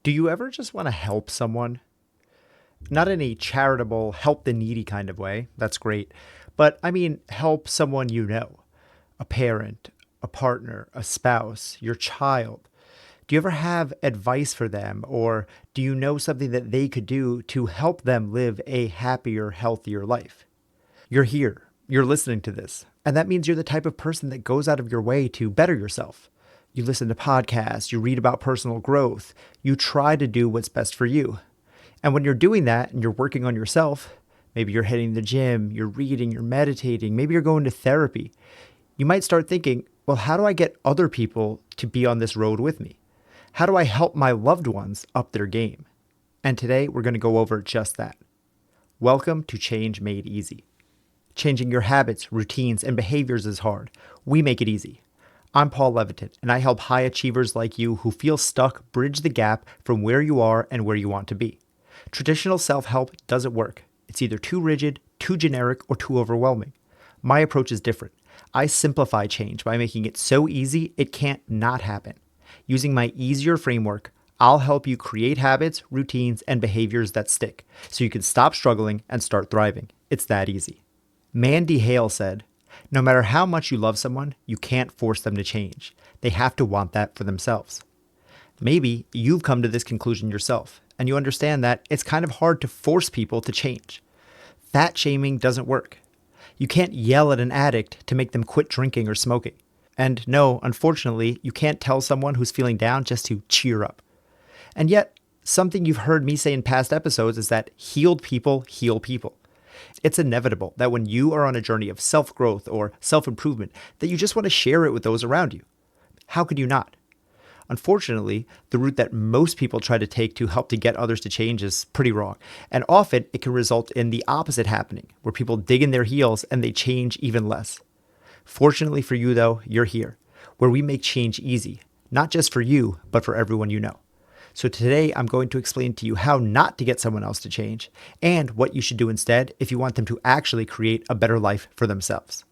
Do you ever just want to help someone? Not in a charitable, help the needy kind of way. That's great. But I mean, help someone you know, a parent, a partner, a spouse, your child. Do you ever have advice for them, or do you know something that they could do to help them live a happier, healthier life? You're here, you're listening to this, and that means you're the type of person that goes out of your way to better yourself. You listen to podcasts, you read about personal growth, you try to do what's best for you. And when you're doing that and you're working on yourself, maybe you're hitting the gym, you're reading, you're meditating, maybe you're going to therapy, you might start thinking, well, how do I get other people to be on this road with me? How do I help my loved ones up their game? And today we're going to go over just that. Welcome to Change Made Easy. Changing your habits, routines, and behaviors is hard. We make it easy. I'm Paul Leviton, and I help high achievers like you who feel stuck bridge the gap from where you are and where you want to be. Traditional self-help doesn't work. It's either too rigid, too generic, or too overwhelming. My approach is different. I simplify change by making it so easy it can't not happen. Using my easier framework, I'll help you create habits, routines, and behaviors that stick so you can stop struggling and start thriving. It's that easy. Mandy Hale said, "No matter how much you love someone, you can't force them to change. They have to want that for themselves." Maybe you've come to this conclusion yourself, and you understand that it's kind of hard to force people to change. Fat shaming doesn't work. You can't yell at an addict to make them quit drinking or smoking. And no, unfortunately, you can't tell someone who's feeling down just to cheer up. And yet, something you've heard me say in past episodes is that healed people heal people. It's inevitable that when you are on a journey of self-growth or self-improvement, that you just want to share it with those around you. How could you not? Unfortunately, the route that most people try to take to help to get others to change is pretty wrong. And often it can result in the opposite happening, where people dig in their heels and they change even less. Fortunately for you, though, you're here, where we make change easy, not just for you, but for everyone you know. So today, I'm going to explain to you how not to get someone else to change and what you should do instead if you want them to actually create a better life for themselves.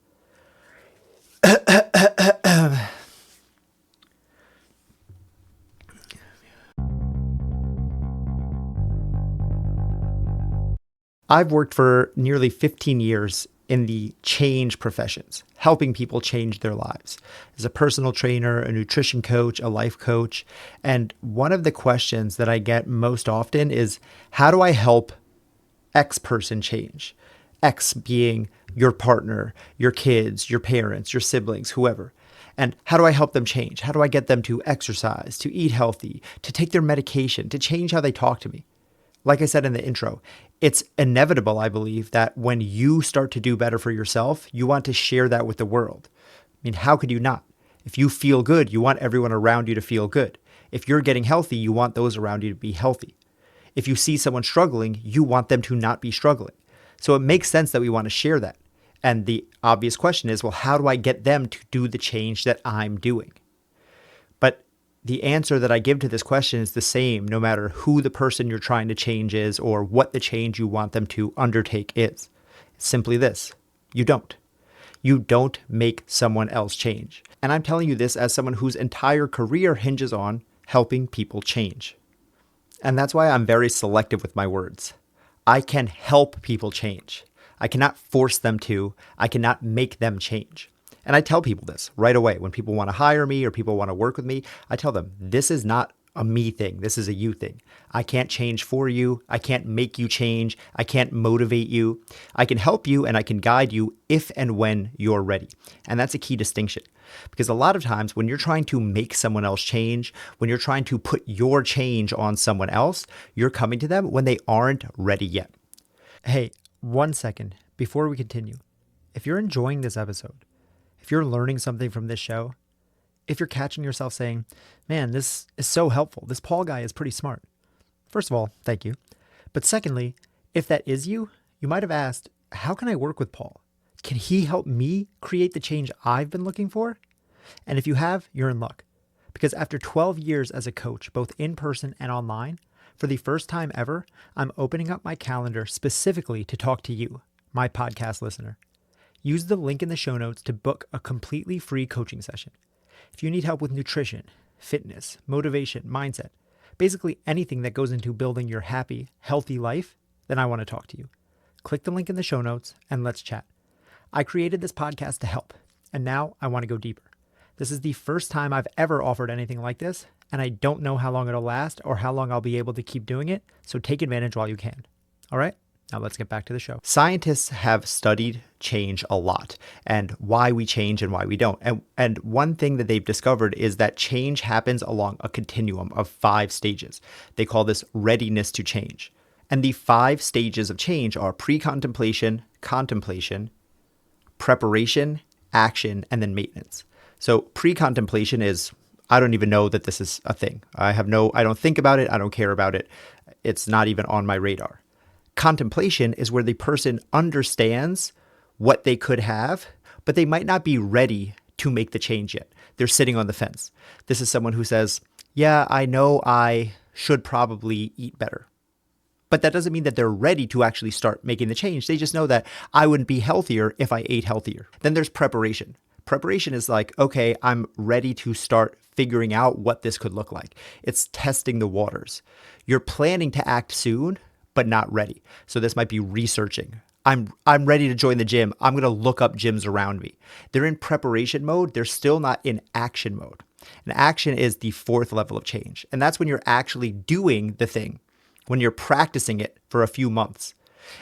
I've worked for nearly 15 years in the change professions, helping people change their lives as a personal trainer, a nutrition coach, a life coach. And one of the questions that I get most often is, how do I help X person change? X being your partner, your kids, your parents, your siblings, whoever. And how do I help them change? How do I get them to exercise, to eat healthy, to take their medication, to change how they talk to me? Like I said in the intro, it's inevitable, I believe, that when you start to do better for yourself, you want to share that with the world. I mean, how could you not? If you feel good, you want everyone around you to feel good. If you're getting healthy, you want those around you to be healthy. If you see someone struggling, you want them to not be struggling. So it makes sense that we want to share that. And the obvious question is, well, how do I get them to do the change that I'm doing? But the answer that I give to this question is the same no matter who the person you're trying to change is or what the change you want them to undertake is. It's simply this: you don't. You don't make someone else change. And I'm telling you this as someone whose entire career hinges on helping people change. And that's why I'm very selective with my words. I can help people change. I cannot force them to. I cannot make them change. And I tell people this right away. When people want to hire me or people want to work with me, I tell them, this is not a me thing. This is a you thing. I can't change for you. I can't make you change. I can't motivate you. I can help you and I can guide you if and when you're ready. And that's a key distinction. Because a lot of times when you're trying to make someone else change, when you're trying to put your change on someone else, you're coming to them when they aren't ready yet. Hey, 1 second before we continue. If you're enjoying this episode, if you're learning something from this show, if you're catching yourself saying, man, this is so helpful, this Paul guy is pretty smart. First of all, thank you. But secondly, if that is you, you might have asked, how can I work with Paul? Can he help me create the change I've been looking for? And if you have, you're in luck. Because after 12 years as a coach, both in person and online, for the first time ever, I'm opening up my calendar specifically to talk to you, my podcast listener. Use the link in the show notes to book a completely free coaching session. If you need help with nutrition, fitness, motivation, mindset, basically anything that goes into building your happy, healthy life, then I want to talk to you. Click the link in the show notes and let's chat. I created this podcast to help, and now I want to go deeper. This is the first time I've ever offered anything like this, and I don't know how long it'll last or how long I'll be able to keep doing it, so take advantage while you can. All right, now let's get back to the show. Scientists have studied change a lot and why we change and why we don't. And one thing that they've discovered is that change happens along a continuum of 5 stages. They call this readiness to change. And the 5 stages of change are pre-contemplation, contemplation, preparation, action, and then maintenance. So pre-contemplation is, I don't even know that this is a thing. I don't think about it. I don't care about it. It's not even on my radar. Contemplation is where the person understands what they could have, but they might not be ready to make the change yet. They're sitting on the fence. This is someone who says, yeah, I know I should probably eat better. But that doesn't mean that they're ready to actually start making the change. They just know that I wouldn't be healthier if I ate healthier. Then there's preparation. Preparation is like, okay, I'm ready to start figuring out what this could look like. It's testing the waters. You're planning to act soon, but not ready. So this might be researching. I'm ready to join the gym. I'm going to look up gyms around me. They're in preparation mode. They're still not in action mode. And action is the 4th level of change. And that's when you're actually doing the thing, when you're practicing it for a few months.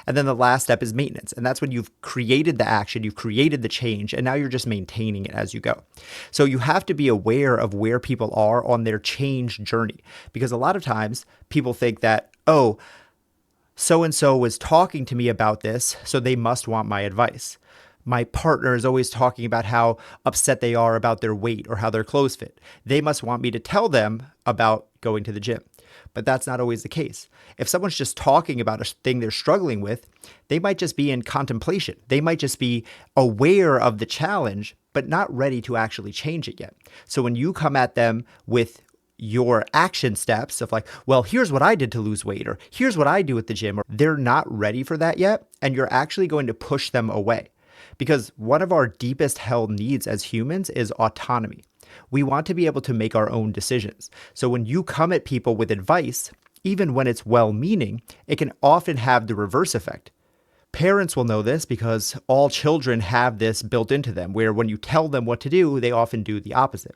And then the last step is maintenance. And that's when you've created the action, you've created the change, and now you're just maintaining it as you go. So you have to be aware of where people are on their change journey. Because a lot of times people think that, oh, so-and-so was talking to me about this, so they must want my advice. My partner is always talking about how upset they are about their weight or how their clothes fit. They must want me to tell them about going to the gym. But that's not always the case. If someone's just talking about a thing they're struggling with, they might just be in contemplation. They might just be aware of the challenge, but not ready to actually change it yet. So when you come at them with your action steps of like, well, here's what I did to lose weight, or here's what I do at the gym, or they're not ready for that yet, and you're actually going to push them away. Because one of our deepest held needs as humans is autonomy. We want to be able to make our own decisions. So when you come at people with advice, even when it's well-meaning, it can often have the reverse effect. Parents will know this because all children have this built into them, where when you tell them what to do, they often do the opposite.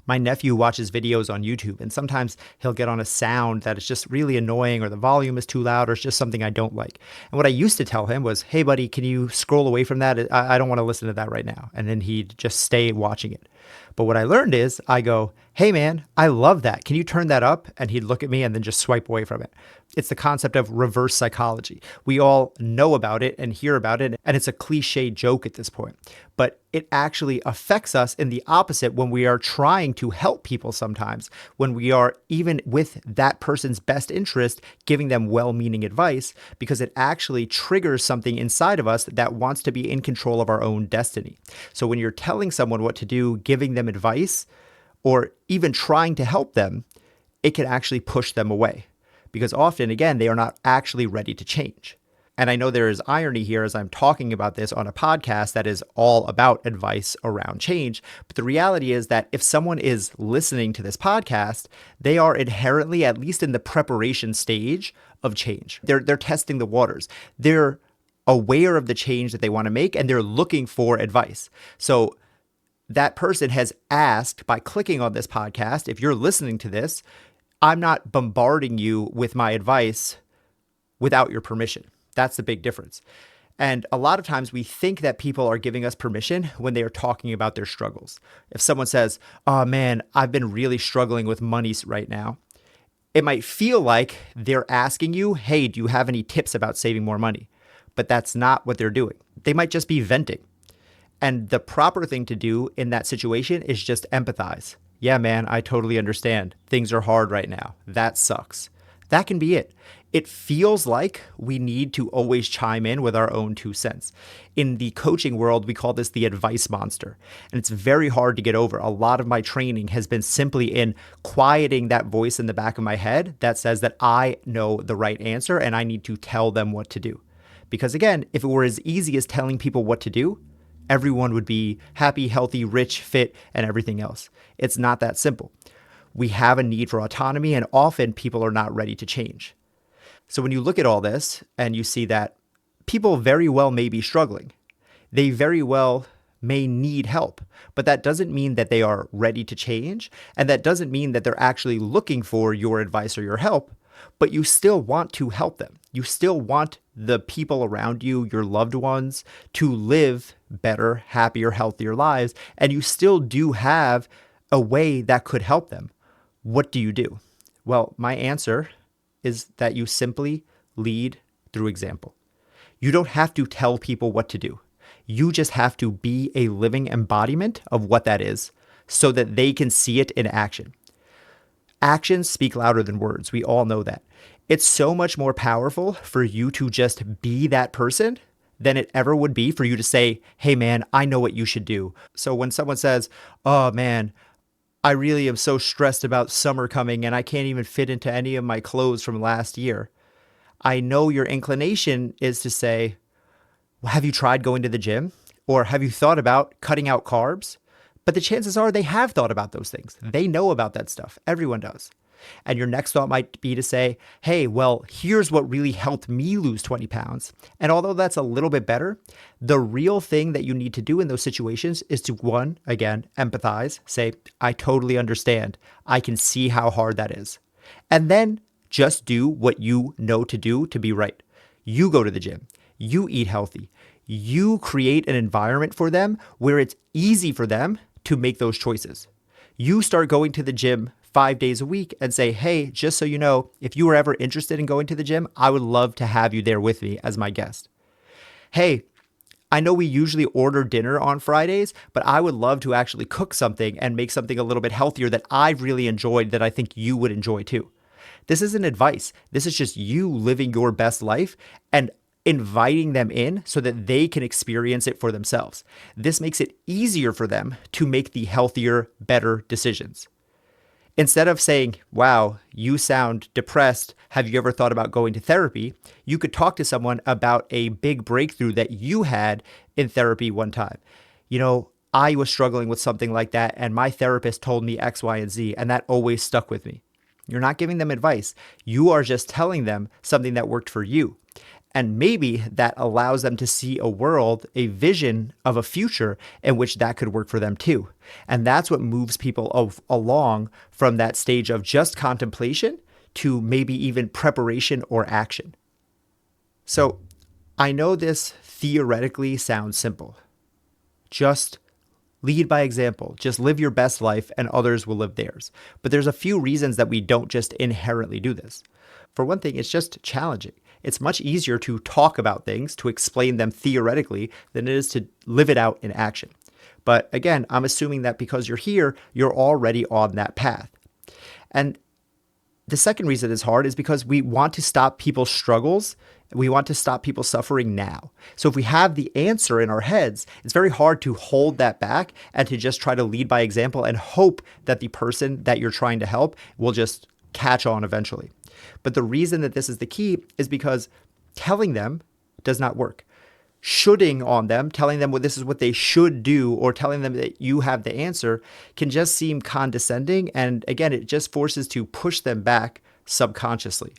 My nephew watches videos on YouTube, and sometimes he'll get on a sound that is just really annoying, or the volume is too loud, or it's just something I don't like. And what I used to tell him was, hey, buddy, can you scroll away from that? I don't want to listen to that right now. And then he'd just stay watching it. But what I learned is I go, hey, man, I love that. Can you turn that up? And he'd look at me and then just swipe away from it. It's the concept of reverse psychology. We all know about it and hear about it, and it's a cliche joke at this point. But it actually affects us in the opposite when we are trying to help people sometimes, when we are even with that person's best interest, giving them well-meaning advice, because it actually triggers something inside of us that wants to be in control of our own destiny. So when you're telling someone what to do, giving them advice, or even trying to help them, it can actually push them away. Because often, again, they are not actually ready to change. And I know there is irony here as I'm talking about this on a podcast that is all about advice around change. But the reality is that if someone is listening to this podcast, they are inherently, at least in the preparation stage of change. They're testing the waters. They're aware of the change that they want to make, and they're looking for advice. So that person has asked, by clicking on this podcast, if you're listening to this, I'm not bombarding you with my advice without your permission. That's the big difference. And a lot of times we think that people are giving us permission when they are talking about their struggles. If someone says, oh man, I've been really struggling with money right now, it might feel like they're asking you, hey, do you have any tips about saving more money? But that's not what they're doing. They might just be venting. And the proper thing to do in that situation is just empathize. Yeah, man, I totally understand. Things are hard right now. That sucks. That can be it. It feels like we need to always chime in with our own 2 cents. In the coaching world, we call this the advice monster. And it's very hard to get over. A lot of my training has been simply in quieting that voice in the back of my head that says that I know the right answer and I need to tell them what to do. Because again, if it were as easy as telling people what to do, everyone would be happy, healthy, rich, fit, and everything else. It's not that simple. We have a need for autonomy, and often people are not ready to change. So when you look at all this and you see that people very well may be struggling, they very well may need help, but that doesn't mean that they are ready to change. And that doesn't mean that they're actually looking for your advice or your help, but you still want to help them. You still want the people around you, your loved ones, to live better, happier, healthier lives. And you still do have a way that could help them. What do you do? Well, my answer is that you simply lead through example. You don't have to tell people what to do. You just have to be a living embodiment of what that is so that they can see it in action. Actions speak louder than words. We all know that. It's so much more powerful for you to just be that person than it ever would be for you to say, hey man, I know what you should do. So when someone says, oh man, I really am so stressed about summer coming and I can't even fit into any of my clothes from last year, I know your inclination is to say, well, have you tried going to the gym? Or have you thought about cutting out carbs? But the chances are they have thought about those things. They know about that stuff. Everyone does. And your next thought might be to say, hey, well, here's what really helped me lose 20 pounds. And although that's a little bit better, the real thing that you need to do in those situations is to, one, again, empathize, say, I totally understand. I can see how hard that is. And then just do what you know to do to be right. You go to the gym. You eat healthy. You create an environment for them where it's easy for them to make those choices. You start going to the gym 5 days a week and say, hey, just so you know, if you were ever interested in going to the gym, I would love to have you there with me as my guest. Hey, I know we usually order dinner on Fridays, but I would love to actually cook something and make something a little bit healthier that I've really enjoyed that I think you would enjoy too. This isn't advice. This is just you living your best life and inviting them in so that they can experience it for themselves. This makes it easier for them to make the healthier, better decisions. Instead of saying, wow, you sound depressed. Have you ever thought about going to therapy? You could talk to someone about a big breakthrough that you had in therapy one time. You know, I was struggling with something like that, and my therapist told me X, Y, and Z, and that always stuck with me. You're not giving them advice. You are just telling them something that worked for you. And maybe that allows them to see a world, a vision of a future in which that could work for them too. And that's what moves people along from that stage of just contemplation to maybe even preparation or action. So I know this theoretically sounds simple. Just lead by example. Just live your best life and others will live theirs. But there's a few reasons that we don't just inherently do this. For one thing, it's just challenging. It's much easier to talk about things, to explain them theoretically, than it is to live it out in action. But again, I'm assuming that because you're here, you're already on that path. And the second reason it's hard is because we want to stop people's struggles. We want to stop people suffering now. So if we have the answer in our heads, it's very hard to hold that back and to just try to lead by example and hope that the person that you're trying to help will just catch on eventually. But the reason that this is the key is because telling them does not work. Shoulding on them, telling them this is what they should do, or telling them that you have the answer can just seem condescending. And again, it just forces to push them back subconsciously.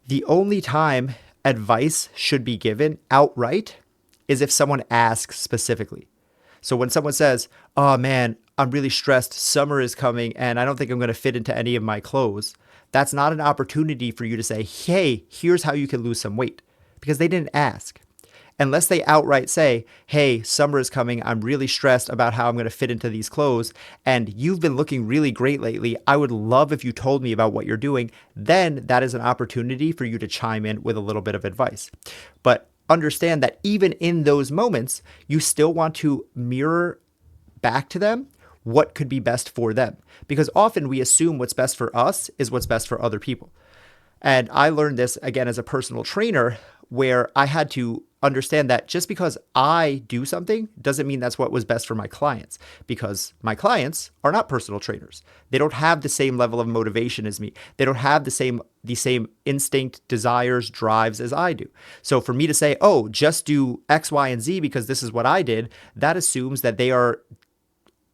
The only time advice should be given outright is if someone asks specifically. So when someone says, oh man, I'm really stressed, summer is coming, and I don't think I'm going to fit into any of my clothes, that's not an opportunity for you to say, hey, here's how you can lose some weight, because they didn't ask. Unless they outright say, hey, summer is coming, I'm really stressed about how I'm going to fit into these clothes, and you've been looking really great lately, I would love if you told me about what you're doing, then that is an opportunity for you to chime in with a little bit of advice. But understand that even in those moments, you still want to mirror back to them what could be best for them. Because often we assume what's best for us is what's best for other people. And I learned this again as a personal trainer, where I had to understand that just because I do something doesn't mean that's what was best for my clients, because my clients are not personal trainers. They don't have the same level of motivation as me. They don't have the same instinct, desires, drives as I do. So for me to say, oh, just do X, Y, and Z because this is what I did, that assumes that they are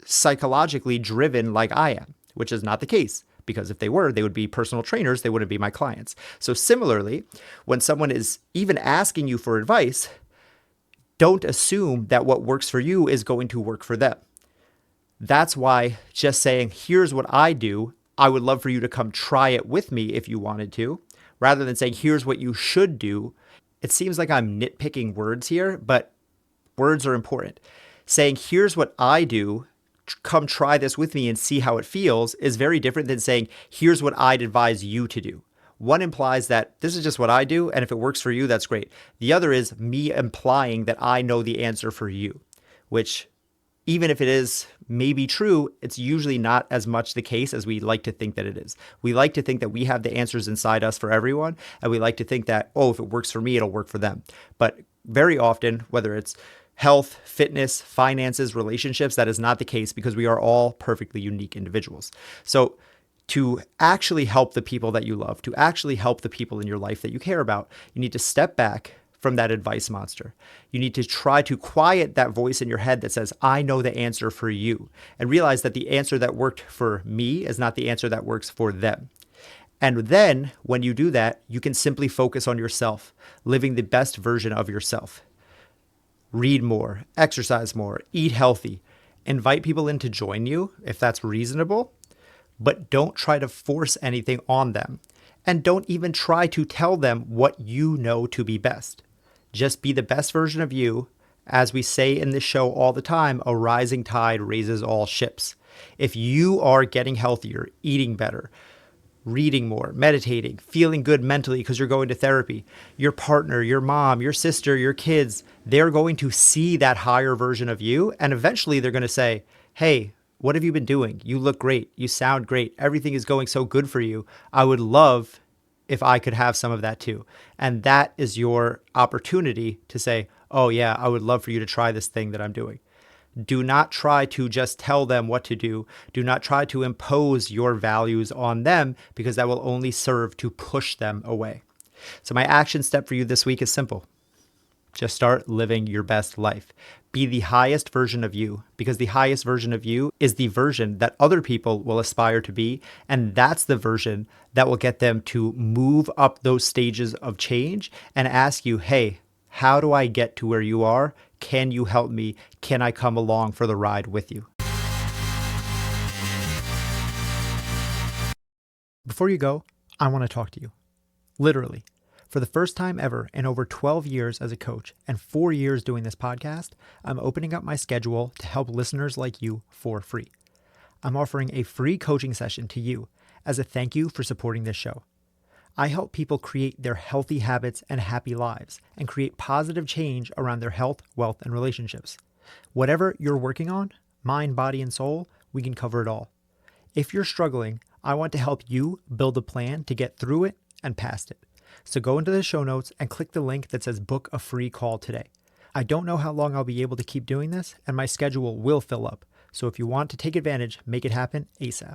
psychologically driven like I am, which is not the case. Because if they were, they would be personal trainers, they wouldn't be my clients. So similarly, when someone is even asking you for advice, don't assume that what works for you is going to work for them. That's why just saying, here's what I do, I would love for you to come try it with me if you wanted to, rather than saying, here's what you should do. It seems like I'm nitpicking words here, but words are important. Saying, here's what I do, come try this with me and see how it feels is very different than saying, here's what I'd advise you to do. One implies that this is just what I do, and if it works for you, that's great. The other is me implying that I know the answer for you, which even if it is maybe true, it's usually not as much the case as we like to think that it is. We like to think that we have the answers inside us for everyone, and we like to think that, oh, if it works for me, it'll work for them. But very often, whether it's health, fitness, finances, relationships, that is not the case because we are all perfectly unique individuals. So to actually help the people that you love, to actually help the people in your life that you care about, you need to step back from that advice monster. You need to try to quiet that voice in your head that says, I know the answer for you, and realize that the answer that worked for me is not the answer that works for them. And then when you do that, you can simply focus on yourself, living the best version of yourself. Read more, exercise more, eat healthy, invite people in to join you if that's reasonable, but don't try to force anything on them. And don't even try to tell them what you know to be best. Just be the best version of you. As we say in this show all the time, a rising tide raises all ships. If you are getting healthier, eating better, reading more, meditating, feeling good mentally because you're going to therapy, your partner, your mom, your sister, your kids, they're going to see that higher version of you. And eventually they're going to say, hey, what have you been doing? You look great. You sound great. Everything is going so good for you. I would love if I could have some of that too. And that is your opportunity to say, oh yeah, I would love for you to try this thing that I'm doing. Do not try to just tell them what to do. Do not try to impose your values on them because that will only serve to push them away. So my action step for you this week is simple. Just start living your best life. Be the highest version of you, because the highest version of you is the version that other people will aspire to be. And that's the version that will get them to move up those stages of change and ask you, hey, how do I get to where you are? Can you help me? Can I come along for the ride with you? Before you go, I want to talk to you. Literally. For the first time ever in over 12 years as a coach and 4 years doing this podcast, I'm opening up my schedule to help listeners like you for free. I'm offering a free coaching session to you as a thank you for supporting this show. I help people create their healthy habits and happy lives and create positive change around their health, wealth, and relationships. Whatever you're working on, mind, body, and soul, we can cover it all. If you're struggling, I want to help you build a plan to get through it and past it. So go into the show notes and click the link that says book a free call today. I don't know how long I'll be able to keep doing this, and my schedule will fill up. So if you want to take advantage, make it happen ASAP.